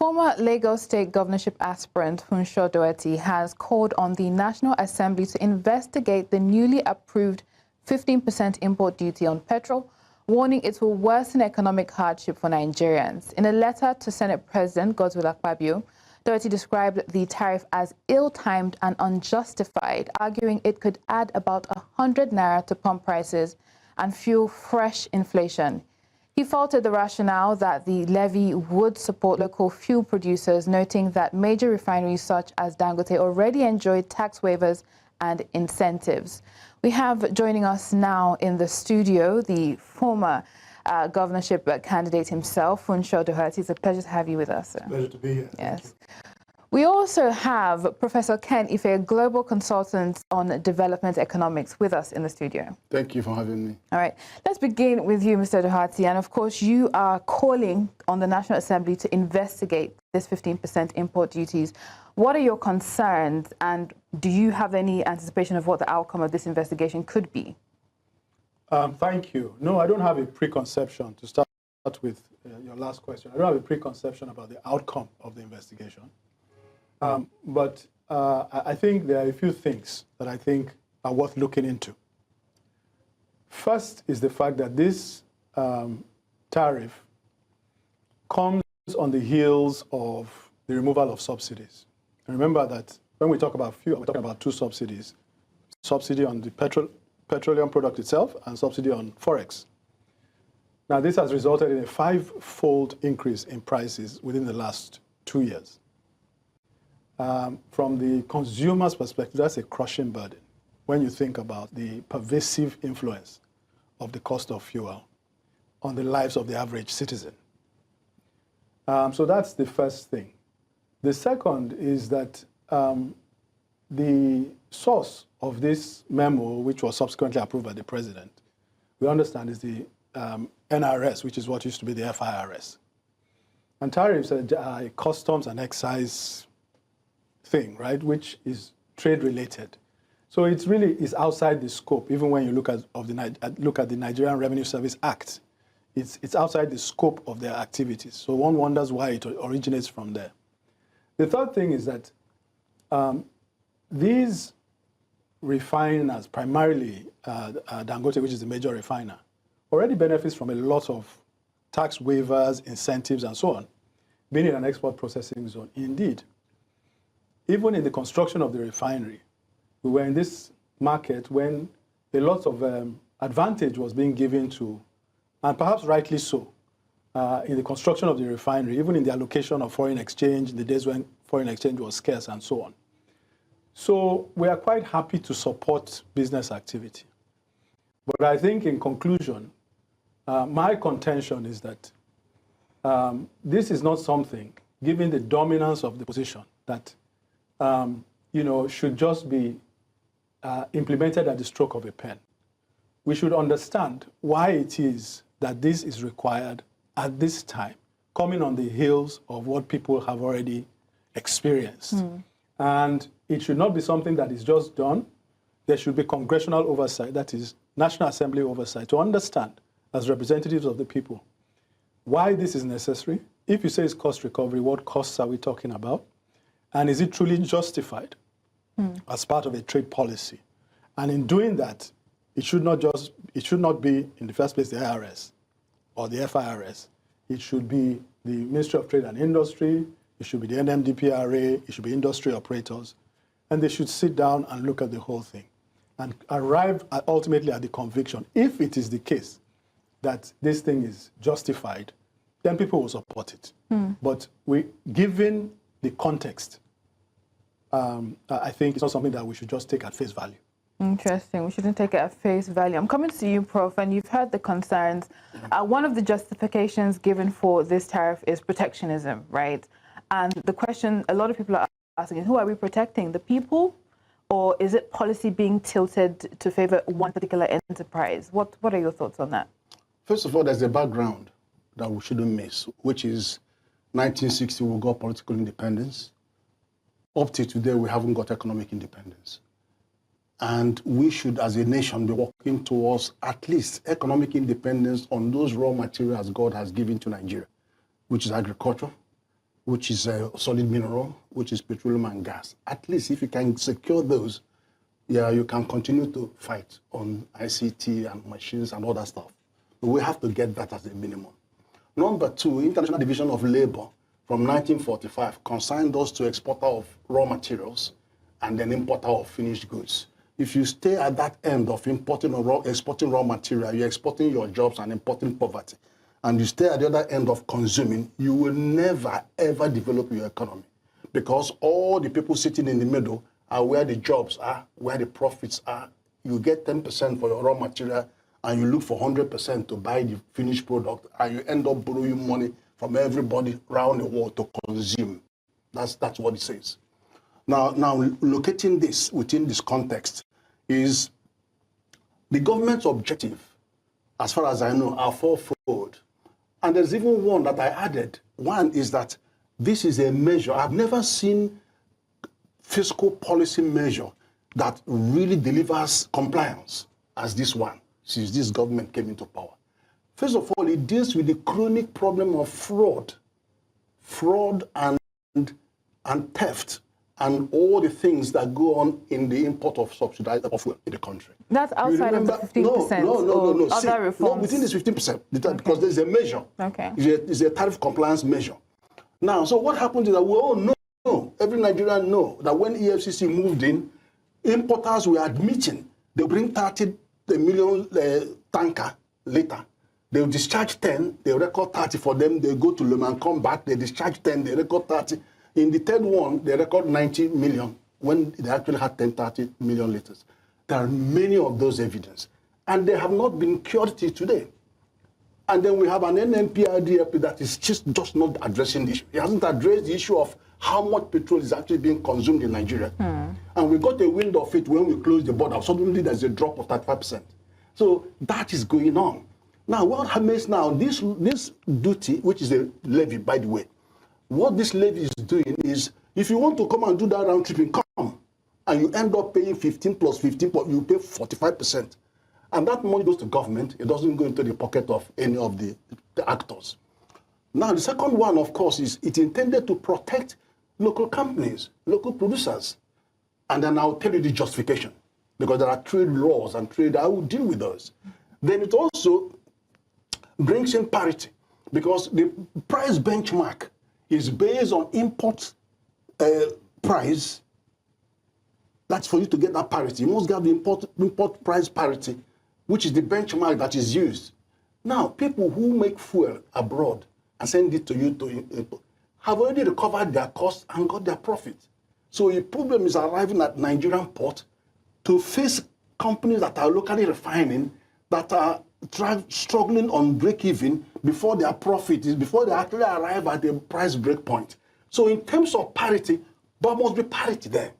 Former Lagos State governorship aspirant Funso Doherty has called on the National Assembly to investigate the newly approved 15% import duty on petrol, warning it will worsen economic hardship for Nigerians. In a letter to Senate President Godswill Akpabio, Doherty described the tariff as ill-timed and unjustified, arguing it could add about 100 naira to pump prices and fuel fresh inflation. He faulted the rationale that the levy would support local fuel producers, noting that major refineries such as Dangote already enjoyed tax waivers and incentives. We have joining us now in the studio the former governorship candidate himself, Funso Doherty. It's a pleasure to have you with us, sir. Pleasure to be here. Yes. We also have Professor Ken Ife, a global consultant on development economics, with us in the studio. Thank you for having me. All right. Let's begin with you, Mr. Doherty. And of course, you are calling on the National Assembly to investigate this 15% import duties. What are your concerns, and do you have any anticipation of what the outcome of this investigation could be? Thank you. No, I don't have a preconception. To start with your last question, I don't have a preconception about the outcome of the investigation. But I think there are a few things that I think are worth looking into. First is the fact that this tariff comes on the heels of the removal of subsidies. And remember that when we talk about fuel, we're talking about two subsidies: subsidy on the petroleum product itself and subsidy on forex. Now, this has resulted in a 5-fold increase in prices within the last 2 years. From the consumer's perspective, that's a crushing burden when you think about the pervasive influence of the cost of fuel on the lives of the average citizen. So that's the first thing. The second is that the source of this memo, which was subsequently approved by the president, we understand is the NIRS, which is what used to be the FIRS. And tariffs are a customs and excise thing, right, which is trade related. So it really is outside the scope. Even when you look at the Nigerian Revenue Service Act, it's outside the scope of their activities. So one wonders why it originates from there. The third thing is that these refiners, primarily Dangote, which is a major refiner, already benefits from a lot of tax waivers, incentives, and so on, being in an export processing zone. Indeed, even in the construction of the refinery, we were in this market when a lot of advantage was being given to, and perhaps rightly so, in the construction of the refinery, even in the allocation of foreign exchange, in the days when foreign exchange was scarce and so on. So we are quite happy to support business activity. But I think in conclusion, my contention is that this is not something, given the dominance of the position, that should just be implemented at the stroke of a pen. We should understand why it is that this is required at this time, coming on the heels of what people have already experienced. And it should not be something that is just done. There should be congressional oversight, that is National Assembly oversight, to understand, as representatives of the people, why this is necessary. If you say it's cost recovery, what costs are we talking about? And is it truly justified as part of a trade policy? And in doing that, it should not be, in the first place, the IRS or the FIRS. It should be the Ministry of Trade and Industry, it should be the NMDPRA, it should be industry operators, and they should sit down and look at the whole thing and arrive ultimately at the conviction. If it is the case that this thing is justified, then people will support it. But given the context, I think it's not something that we should just take at face value. Interesting. We shouldn't take it at face value. I'm coming to you, Prof, and you've heard the concerns. One of the justifications given for this tariff is protectionism, right? And the question a lot of people are asking is, who are we protecting? The people? Or is it policy being tilted to favor one particular enterprise? What are your thoughts on that? First of all, there's a background that we shouldn't miss, which is 1960, we got political independence. Up to today, we haven't got economic independence. And we should, as a nation, be working towards at least economic independence on those raw materials God has given to Nigeria, which is agriculture, which is a solid mineral, which is petroleum and gas. At least if you can secure those, yeah, you can continue to fight on ICT and machines and all that stuff. But we have to get that as a minimum. Number two, International Division of Labor from 1945 consigned us to exporter of raw materials and then importer of finished goods. If you stay at that end of importing or exporting raw material, you're exporting your jobs and importing poverty. And you stay at the other end of consuming, you will never, ever develop your economy. Because all the people sitting in the middle are where the jobs are, where the profits are. You get 10% for your raw material, and you look for 100% to buy the finished product, and you end up borrowing money from everybody around the world to consume. That's what it says. Now, locating this within this context is the government's objective, as far as I know, are fourfold. And there's even one that I added. One is that this is a measure. I've never seen fiscal policy measure that really delivers compliance as this one, since this government came into power. First of all, it deals with the chronic problem of fraud and theft, and all the things that go on in the import of subsidized fuel in the country. That's outside of the 15%? No. Other reforms? No, within this 15%, because there's a measure. Okay. It's a tariff compliance measure. Now, so what happens is that we all know, every Nigerian know, that when EFCC moved in, importers were admitting they'll bring 30 million tanker later. They'll discharge 10, they'll record 30 for them, they go to Lehman, come back, they discharge 10, they record 30. In the third one, they record 90 million when they actually had 30 million liters. There are many of those evidence, and they have not been cured till today. And then we have an NNPRDFP that is just not addressing the issue. It hasn't addressed the issue of how much petrol is actually being consumed in Nigeria. And we got a wind of it when we closed the border. Suddenly there's a drop of 35%. So that is going on. Now, what happens now, this duty, which is a levy, by the way, what this levy is doing is, if you want to come and do that round tripping, come, and you end up paying 15 plus 15, you pay 45%. And that money goes to government. It doesn't go into the pocket of any of the actors. Now, the second one, of course, is it's intended to protect local companies, local producers. And then I'll tell you the justification, because there are trade laws and trade, I will deal with those. Then it also brings in parity, because the price benchmark is based on import price. That's for you to get that parity. You must get the import price parity, which is the benchmark that is used. Now, people who make fuel abroad and send it to you have already recovered their costs and got their profit. So the problem is arriving at Nigerian port to face companies that are locally refining, that are struggling on break-even before their profit is, before they actually arrive at the price break point. So in terms of parity, there must be parity there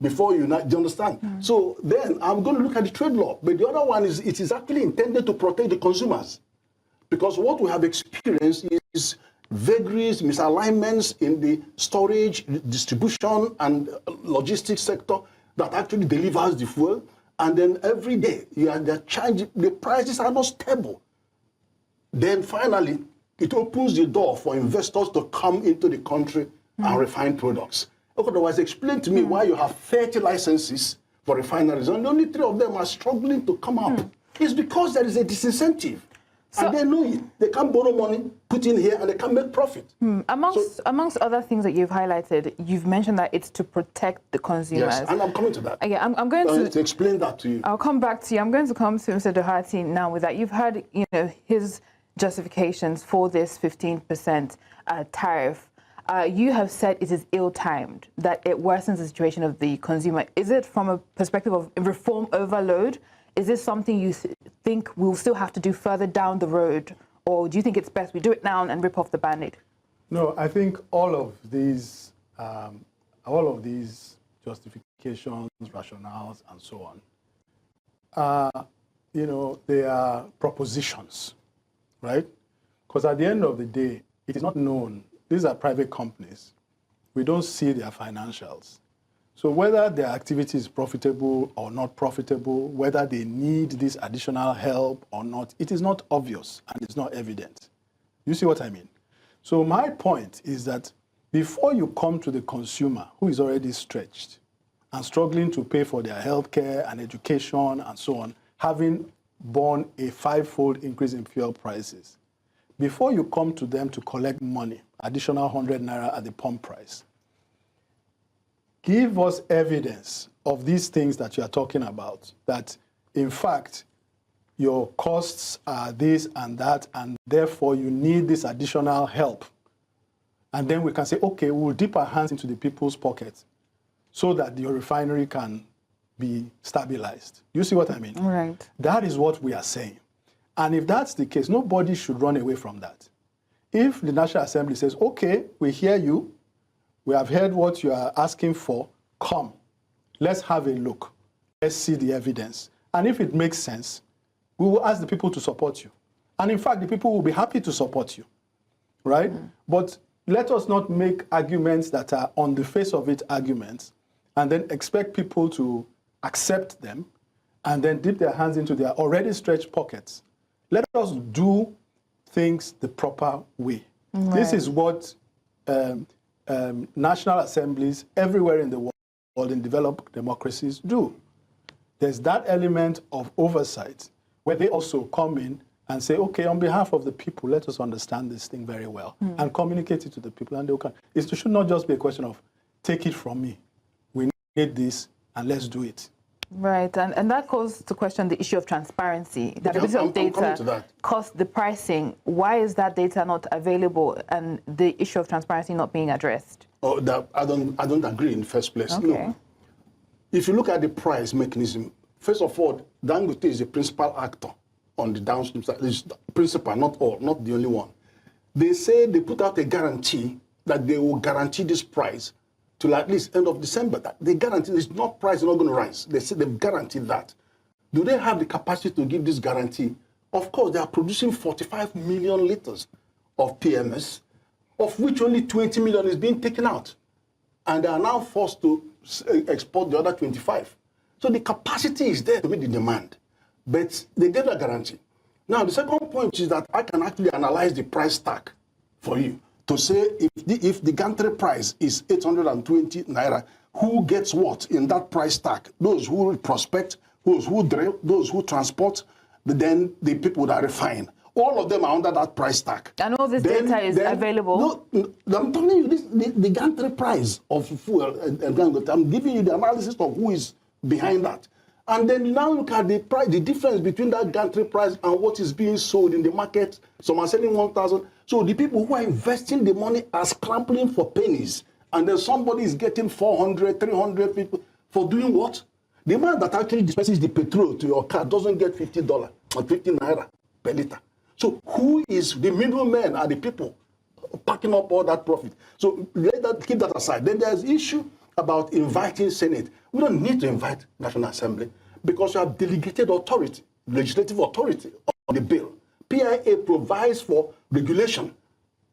before you, do you understand? So then I'm going to look at the trade law. But the other one is, it is actually intended to protect the consumers. Because what we have experienced is vagaries, misalignments in the storage, distribution, and logistics sector that actually delivers the fuel. And then every day, the prices are not stable. Then finally, it opens the door for investors to come into the country and refine products. Otherwise, explain to me why you have 30 licenses for refineries and only 3 of them are struggling to come up. It's because there is a disincentive. So, and they know it. They can't borrow money, put in here, and they can't make profit. Amongst other things that you've highlighted, you've mentioned that it's to protect the consumers. Yes, and I'm coming to that. Yeah, I'm going to explain that to you. I'll come back to you. I'm going to come to Mr. Doherty now with that. You've heard, his justifications for this 15% tariff. You have said it is ill-timed, that it worsens the situation of the consumer. Is it from a perspective of reform overload? Is this something you think we'll still have to do further down the road? Or do you think it's best we do it now and rip off the Band-Aid? No, I think all of these justifications, rationales, and so on, they are propositions, right? Because at the end of the day, it is not known. These are private companies. We don't see their financials. So whether their activity is profitable or not profitable, whether they need this additional help or not, it is not obvious and it's not evident. You see what I mean? So my point is that before you come to the consumer who is already stretched and struggling to pay for their healthcare and education and so on, having borne a 5-fold increase in fuel prices, before you come to them to collect money, additional 100 naira at the pump price, give us evidence of these things that you are talking about, that in fact, your costs are this and that, and therefore you need this additional help. And then we can say, okay, we'll dip our hands into the people's pockets so that your refinery can be stabilized. You see what I mean? Right. That is what we are saying. And if that's the case, nobody should run away from that. If the National Assembly says, okay, we hear you, we have heard what you are asking for, come, let's have a look, let's see the evidence. And if it makes sense, we will ask the people to support you. And in fact, the people will be happy to support you, right? But let us not make arguments that are on the face of it arguments and then expect people to accept them and then dip their hands into their already stretched pockets. Let us do things the proper way. Right. This is what national assemblies everywhere in the world, in developed democracies, do. There's that element of oversight where they also come in and say, okay, on behalf of the people, let us understand this thing very well and communicate it to the people. And it should not just be a question of take it from me. We need this and let's do it. Right, and that calls to question the issue of transparency. The ability of data cost the pricing. Why is that data not available and the issue of transparency not being addressed? Oh, I don't agree in the first place. Okay. No. If you look at the price mechanism, first of all, Dangote is the principal actor on the downstream side. It's the principal, not all, not the only one. They say they put out a guarantee that they will guarantee this price till at least end of December. That they guarantee this price is not going to rise. They say they've guaranteed that. Do they have the capacity to give this guarantee? Of course, they are producing 45 million liters of PMS, of which only 20 million is being taken out. And they are now forced to export the other 25. So the capacity is there to meet the demand, but they gave a guarantee. Now, the second point is that I can actually analyze the price tag for you to say if the gantry price is 820 naira, who gets what in that price tag? Those who prospect, those who drill, those who transport, but then the people that refine. All of them are under that price tag. And all this data is available? No, I'm telling you, the gantry price of fuel, and I'm giving you the analysis of who is behind that. And then you now look at the price, the difference between that gantry price and what is being sold in the market. Some are selling 1,000. So the people who are investing the money are scrambling for pennies. And then somebody is getting 400, 300 people for doing what? The man that actually dispenses the petrol to your car doesn't get $50 or 50 naira per liter. So who is the middlemen are the people packing up all that profit? So keep that aside. Then there's issue about inviting Senate. We don't need to invite National Assembly because you have delegated authority, legislative authority on the bill. PIA provides for regulation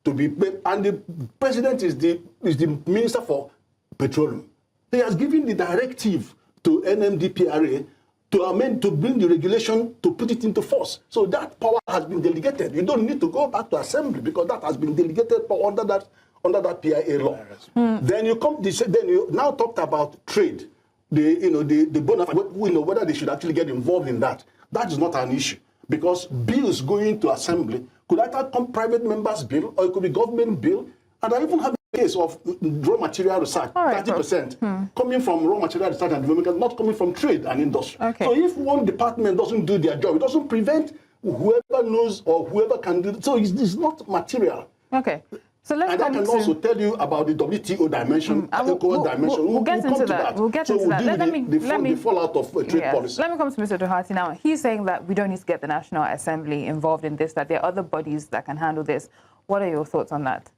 to be made, and the president is the minister for petroleum. He has given the directive to NMDPRA to bring the regulation to put it into force. So that power has been delegated. You don't need to go back to assembly because that has been delegated under that PIA law. Then you now talked about trade, the bona fide, whether they should actually get involved in that. That is not an issue because bills going to assembly could either come private members' bill or it could be government bill. And I even have a case of raw material research, 30% coming from raw material research and development, not coming from trade and industry. Okay. So if one department doesn't do their job, it doesn't prevent whoever knows or whoever can do it. So it's not material. Okay. So let's and I can also tell you about the WTO dimension, we'll get into that. We'll get into that. The fallout of trade policy. Let me come to Mr. Doherty now. He's saying that we don't need to get the National Assembly involved in this, that there are other bodies that can handle this. What are your thoughts on that?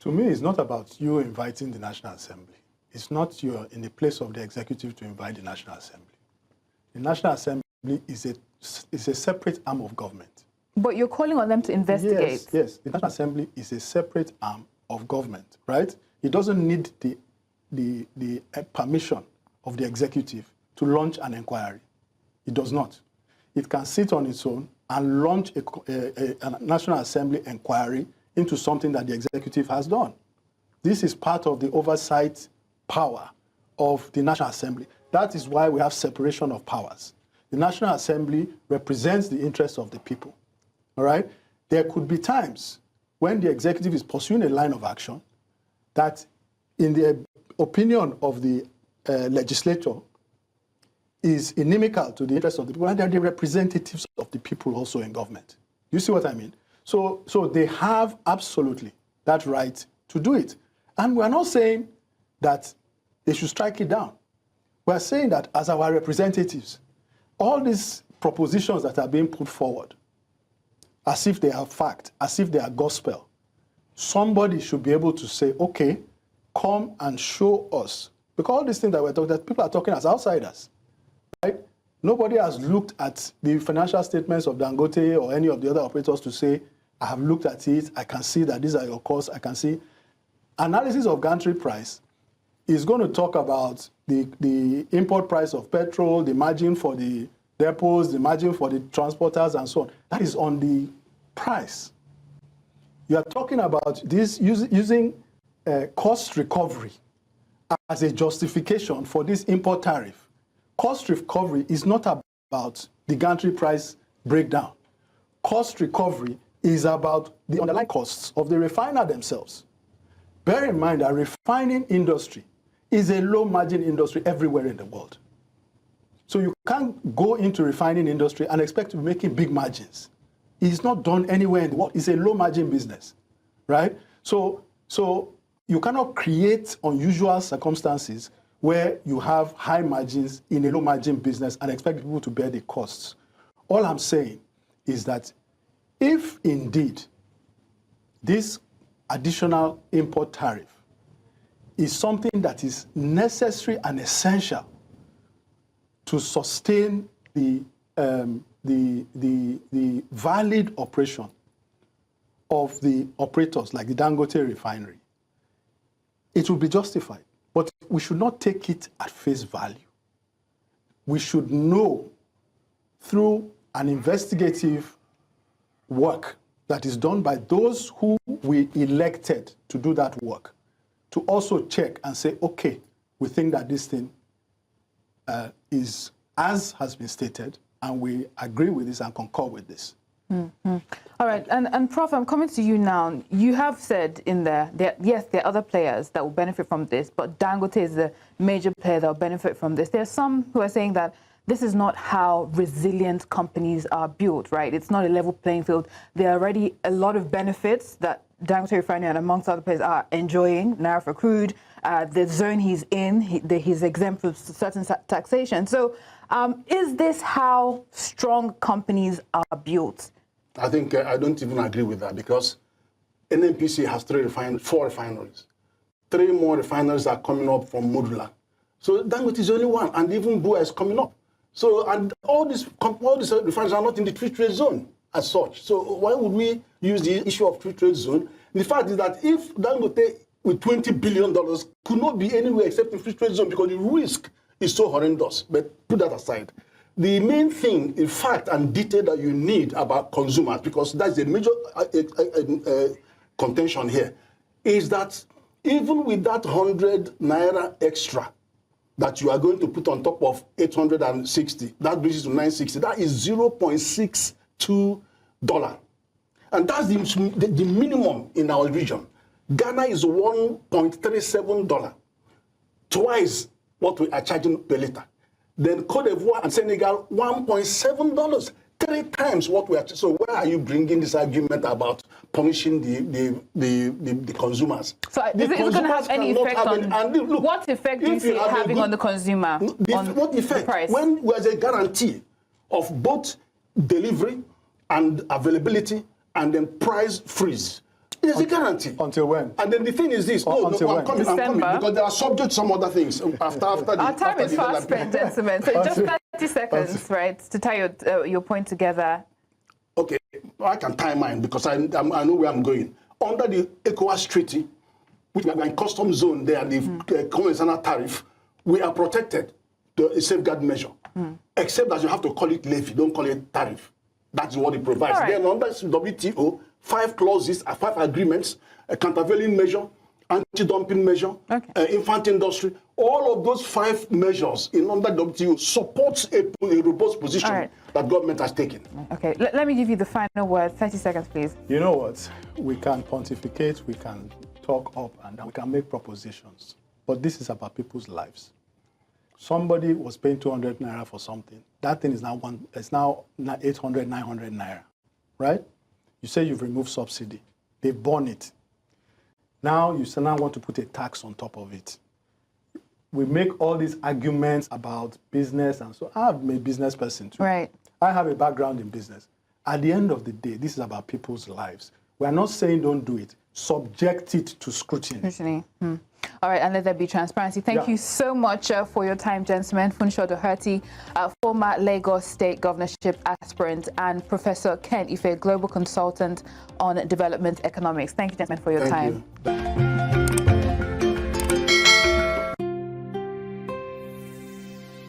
To me, it's not about you inviting the National Assembly. It's not you're in the place of the executive to invite the National Assembly. The National Assembly is a separate arm of government. But you're calling on them to investigate. Yes. The National Assembly is a separate arm of government, right? It doesn't need the permission of the executive to launch an inquiry. It does not. It can sit on its own and launch a National Assembly inquiry into something that the executive has done. This is part of the oversight power of the National Assembly. That is why we have separation of powers. The National Assembly represents the interests of the people, all right? There could be times when the executive is pursuing a line of action that, in the opinion of the legislature, is inimical to the interests of the people, and they're the representatives of the people also in government. You see what I mean? So they have absolutely that right to do it. And we're not saying that they should strike it down. We're saying that as our representatives, all these propositions that are being put forward, as if they are fact, as if they are gospel, somebody should be able to say, okay, come and show us. Because all these things that we're talking, that people are talking as outsiders, right? Nobody has looked at the financial statements of Dangote or any of the other operators to say, I have looked at it, I can see that these are your costs, I can see. Analysis of gantry price is going to talk about the import price of petrol, the margin for the depots, the margin for the transporters, and so on. That is on the price. You are talking about this using cost recovery as a justification for this import tariff. Cost recovery is not about the gantry price breakdown. Cost recovery is about the underlying costs of the refiner themselves. Bear in mind that refining industry is a low-margin industry everywhere in the world. So you can't go into refining industry and expect to be making big margins. It's not done anywhere in the world. It's a low-margin business, right? So you cannot create unusual circumstances where you have high margins in a low-margin business and expect people to bear the costs. All I'm saying is that if indeed this additional import tariff is something that is necessary and essential to sustain the valid operation of the operators like the Dangote refinery, it will be justified. But we should not take it at face value. We should know through an investigative work that is done by those who we elected to do that work, to also check and say, okay, we think that this thing is as has been stated, and we agree with this and concur with this. Mm-hmm. All right, and Prof, I'm coming to you now. You have said in there that, yes, there are other players that will benefit from this, but Dangote is the major player that will benefit from this. There are some who are saying that this is not how resilient companies are built, right? It's not a level playing field. There are already a lot of benefits that Dangote Refinery and amongst other players are enjoying. Naira for crude, the zone he's in, he's exempt from certain taxation. So is this how strong companies are built? I think I don't even agree with that, because NNPC has 4 refineries. 3 more refineries are coming up from modular. So Dangote is the only one, and even Bua is coming up. So, and all these refineries are not in the free trade zone as such. So why would we use the issue of free trade zone? The fact is that if Dangote with $20 billion could not be anywhere except in free trade zone, because the risk is so horrendous. But put that aside. The main thing, in fact, and detail that you need about consumers, because that's a major contention here, is that even with that 100 naira extra that you are going to put on top of 860, that brings it to 960. That is $0.62. And that's the minimum in our region. Ghana is $1.37, twice what we are charging per liter. Then Cote d'Ivoire and Senegal, $1.7, 3 times what we are. So why are you bringing this argument about punishing the consumers? So is it going to have any effect on look, what effect do you see it having on the consumer? What effect? The price? When there's a guarantee of both delivery and availability and then price freeze. There's a guarantee. Until when? And then the thing is this. I'm coming, because they are subject to some other things. Our time is fast spent, gentlemen. So just 30 seconds, right, to tie your point together. Okay, I can tie mine because I know where I'm going. Under the ECOWAS Treaty, which we are in customs zone there, the conventional tariff, we are protected to a safeguard measure. Except that you have to call it levy, don't call it tariff. That's what it provides. Right. Then under WTO, 5 clauses, 5 agreements, a countervailing measure, anti-dumping measure, infant industry. All of those 5 measures in under WTO supports a robust position that government has taken. Okay, let me give you the final word. 30 seconds, please. You know what? We can pontificate, we can talk up and down, we can make propositions. But this is about people's lives. Somebody was paying 200 naira for something. That thing is now 800, 900 naira, right? You say you've removed subsidy. They've borne it. Now you now want to put a tax on top of it. We make all these arguments about business, and so I'm a business person too. Right. I have a background in business. At the end of the day, this is about people's lives. We're not saying don't do it. Subject it to scrutiny. All right, and let there be transparency. Thank you so much for your time, gentlemen. Funso Doherty, former Lagos State governorship aspirant, and Professor Ken Ife, global consultant on development economics. Thank you, gentlemen, for your time. Thank you.